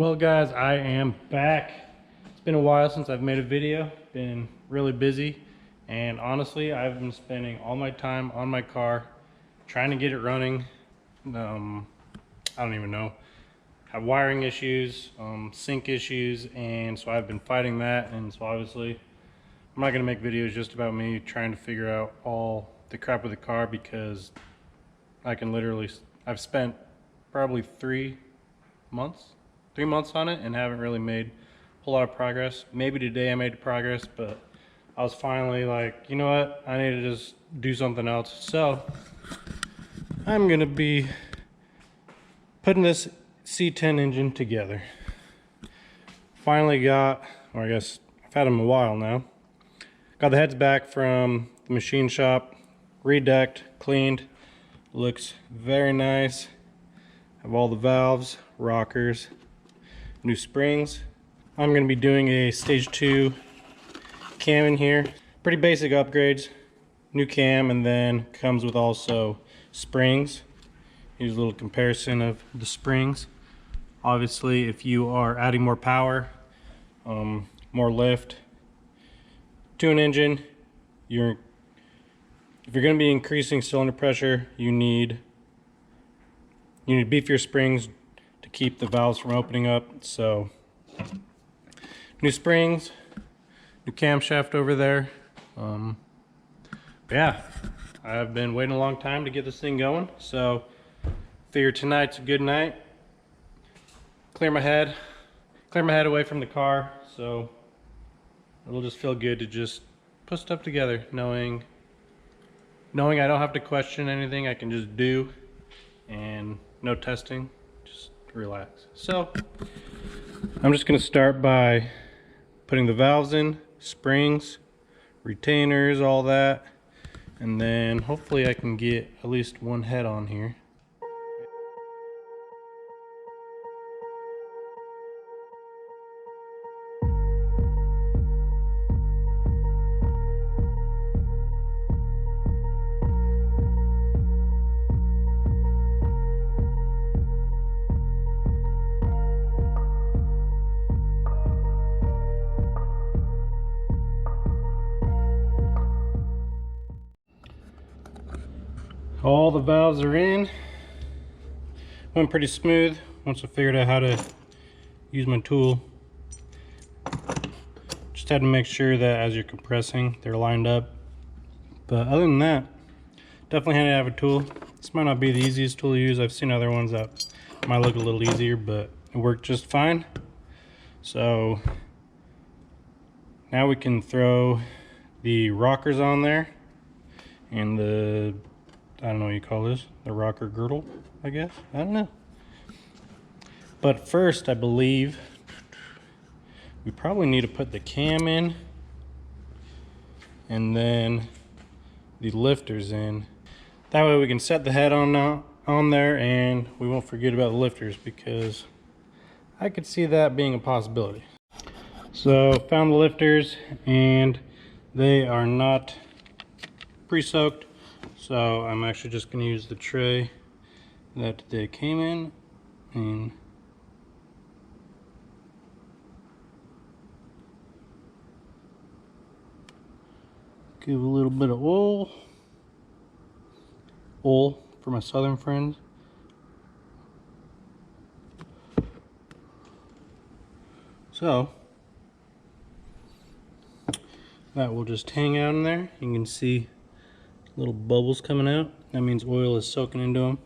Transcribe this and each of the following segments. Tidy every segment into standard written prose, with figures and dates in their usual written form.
Well guys, I am back. It's been a while since I've made a video. Been really busy, and honestly I've been spending all my time on my car trying to get it running. I don't even know. Have wiring issues, sync issues, and so I've been fighting that. And so obviously I'm not going to make videos just about me trying to figure out all the crap with the car, because I've spent probably 3 months on it and haven't really made a whole lot of progress. Maybe today I made progress, but I was finally like, you know what, I need to just do something else. So I'm gonna be putting this C10 engine together. Finally got, or I guess I've had them a while now. Got the heads back from the machine shop, redecked, cleaned. Looks very nice. Have all the valves, rockers, new springs. I'm going to be doing a stage 2 cam in here. Pretty basic upgrades. New cam, and then comes with also springs. Here's a little comparison of the springs. Obviously, if you are adding more power, more lift to an engine, if you're going to be increasing cylinder pressure, you need to beef your springs to keep the valves from opening up. So new springs, new camshaft over there. But yeah, I've been waiting a long time to get this thing going, so figure tonight's a good night. Clear my head away from the car, so it'll just feel good to just put stuff together, knowing I don't have to question anything. I can just do, and no testing, just relax. So I'm just going to start by putting the valves in, springs, retainers, all that, and then hopefully I can get at least one head on here. All the valves are in. Went pretty smooth once I figured out how to use my tool. Just had to make sure that as you're compressing, they're lined up. But other than that, definitely handy to have a tool. This might not be the easiest tool to use. I've seen other ones that might look a little easier, but it worked just fine. So now we can throw the rockers on there, and the, I don't know what you call this, the rocker girdle, I guess. I don't know. But first, I believe we probably need to put the cam in, and then the lifters in. That way we can set the head on there, and we won't forget about the lifters, because I could see that being a possibility. So found the lifters, and they are not pre-soaked. So I'm actually just going to use the tray that they came in, and give a little bit of oil for my southern friends. So that will just hang out in there. You can see little bubbles coming out. That means oil is soaking into them,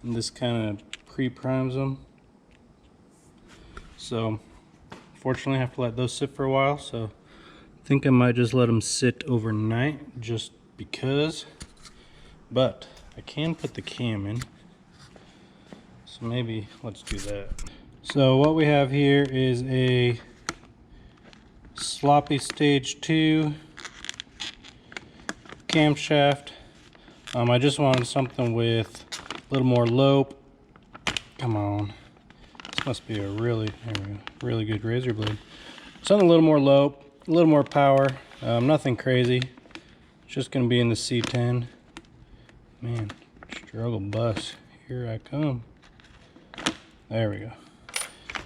and this kind of pre-primes them. So fortunately I have to let those sit for a while, so I think I might just let them sit overnight just because. But I can put the cam in, so maybe let's do that. So what we have here is a sloppy stage 2 camshaft. I just wanted something with a little more lope. Come on, this must be a really good razor blade. Something a little more lope, a little more power. Nothing crazy. It's just gonna be in the C10. Man, struggle bus. Here I come. There we go.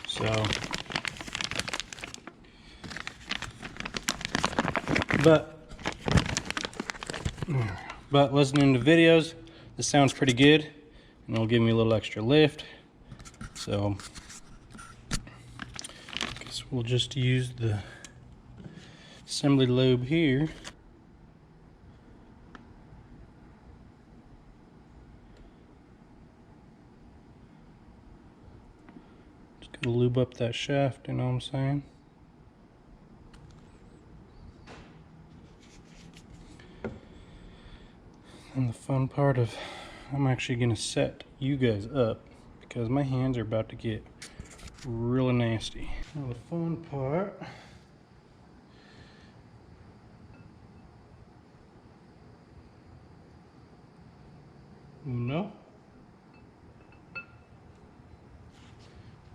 So, but listening to videos, this sounds pretty good, and it'll give me a little extra lift. So, I guess we'll just use the assembly lobe here. Just gonna lube up that shaft, you know what I'm saying? And the fun part of, I'm actually gonna set you guys up because my hands are about to get really nasty. Now the fun part, uno,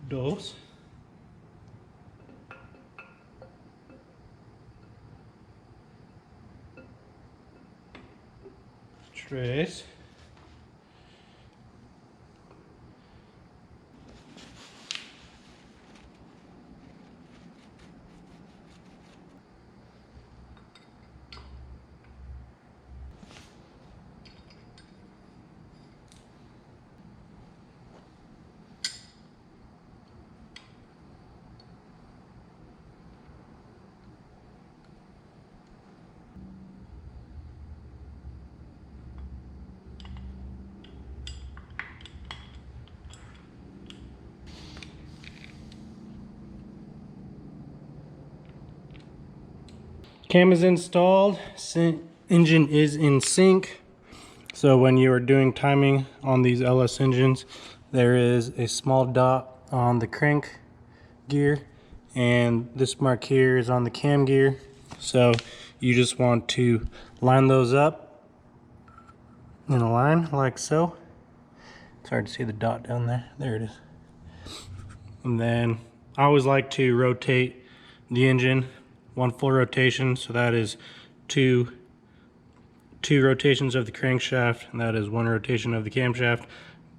dos, tres, cam is installed, engine is in sync. So when you are doing timing on these LS engines, there is a small dot on the crank gear, and this mark here is on the cam gear. So you just want to line those up in a line like so. It's hard to see the dot down there. There it is. And then I always like to rotate the engine one full rotation, so that is two rotations of the crankshaft, and that is one rotation of the camshaft,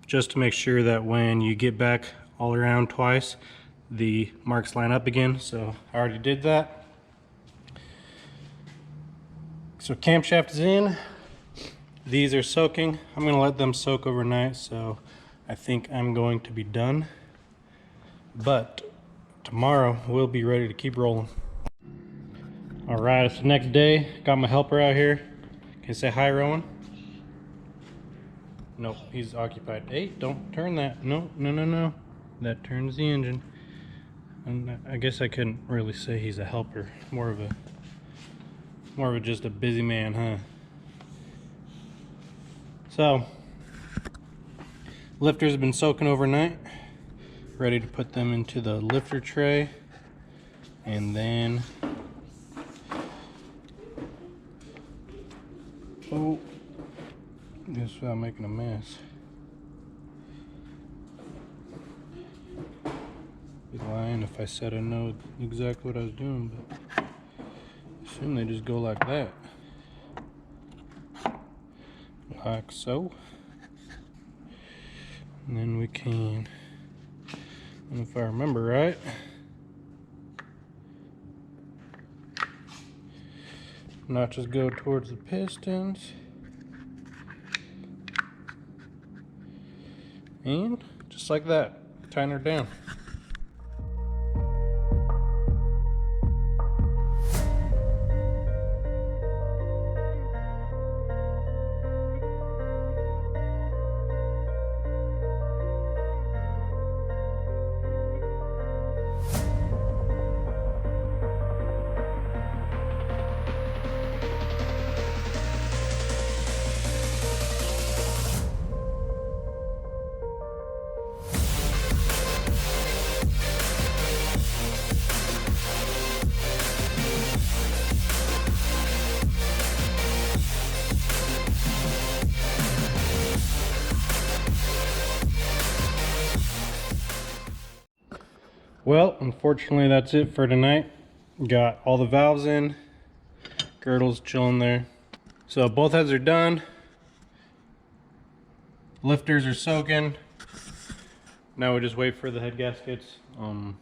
just to make sure that when you get back all around twice, the marks line up again. So I already did that. So camshaft is in. These are soaking. I'm going to let them soak overnight, so I think I'm going to be done. But tomorrow we'll be ready to keep rolling. All right, it's the next day. Got my helper out here. Can you say hi, Rowan? Nope, he's occupied. Hey, don't turn that. No, no, no, no. That turns the engine. And I guess I couldn't really say he's a helper. More of a just a busy man, huh? So, lifters have been soaking overnight. Ready to put them into the lifter tray. And then, oh, just without making a mess. Be lying if I said I know exactly what I was doing, but I assume they just go like that. Like so. And then we can, and if I remember right, notches go towards the pistons. And just like that, tighten her down. Well, unfortunately that's it for tonight. Got all the valves in, girdle's chilling there. So both heads are done. Lifters are soaking. Now we just wait for the head gaskets. And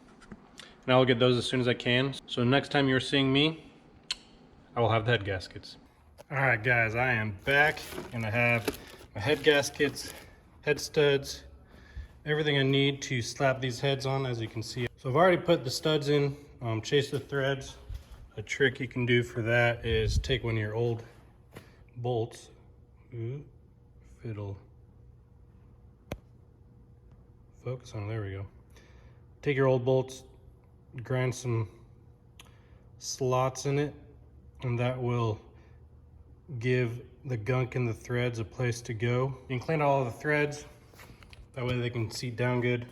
I'll get those as soon as I can. So next time you're seeing me, I will have the head gaskets. All right, guys, I am back, and I have my head gaskets, head studs, everything I need to slap these heads on, as you can see. So I've already put the studs in, chase the threads. A trick you can do for that is take one of your old bolts. Ooh, fiddle. Focus on, there we go. Take your old bolts, grind some slots in it, and that will give the gunk in the threads a place to go. You can clean out all the threads, that way they can seat down good.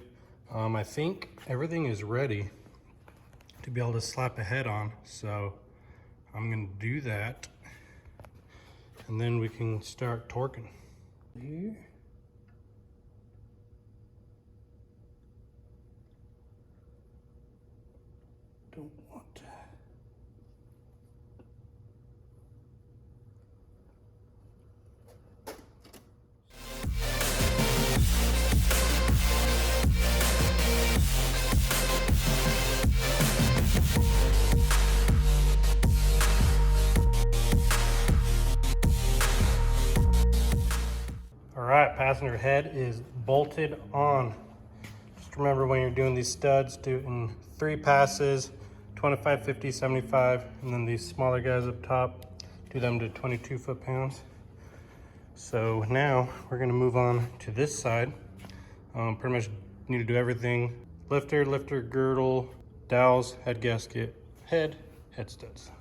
I think everything is ready to be able to slap a head on, so I'm gonna do that, and then we can start torquing. Here. Don't want to. All right, passenger head is bolted on. Just remember, when you're doing these studs, do it in 3 passes, 25, 50, 75, and then these smaller guys up top, do them to 22 foot-pounds. So now we're gonna move on to this side. Pretty much need to do everything. Lifter, girdle, dowels, head gasket, head studs.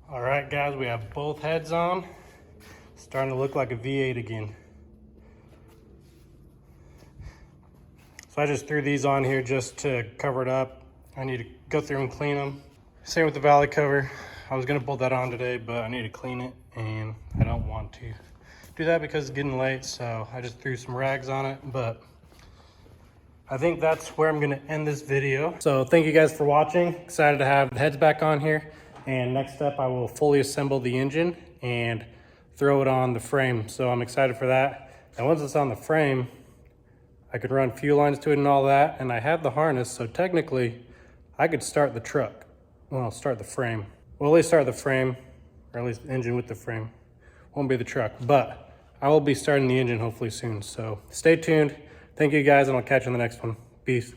All right, guys, we have both heads on. Starting to look like a V8 again. So I just threw these on here just to cover it up. I need to go through and clean them. Same with the valley cover. I was gonna bolt that on today, but I need to clean it, and I don't want to do that because it's getting late, so I just threw some rags on it. But I think that's where I'm gonna end this video. So thank you guys for watching. Excited to have the heads back on here. And next up, I will fully assemble the engine and throw it on the frame. So I'm excited for that. And once it's on the frame, I could run fuel lines to it and all that. And I have the harness, so technically I could start the truck. Well, start the frame. Well, at least start the frame, or at least the engine with the frame. Won't be the truck, but I will be starting the engine hopefully soon. So stay tuned. Thank you guys, and I'll catch you in the next one. Peace.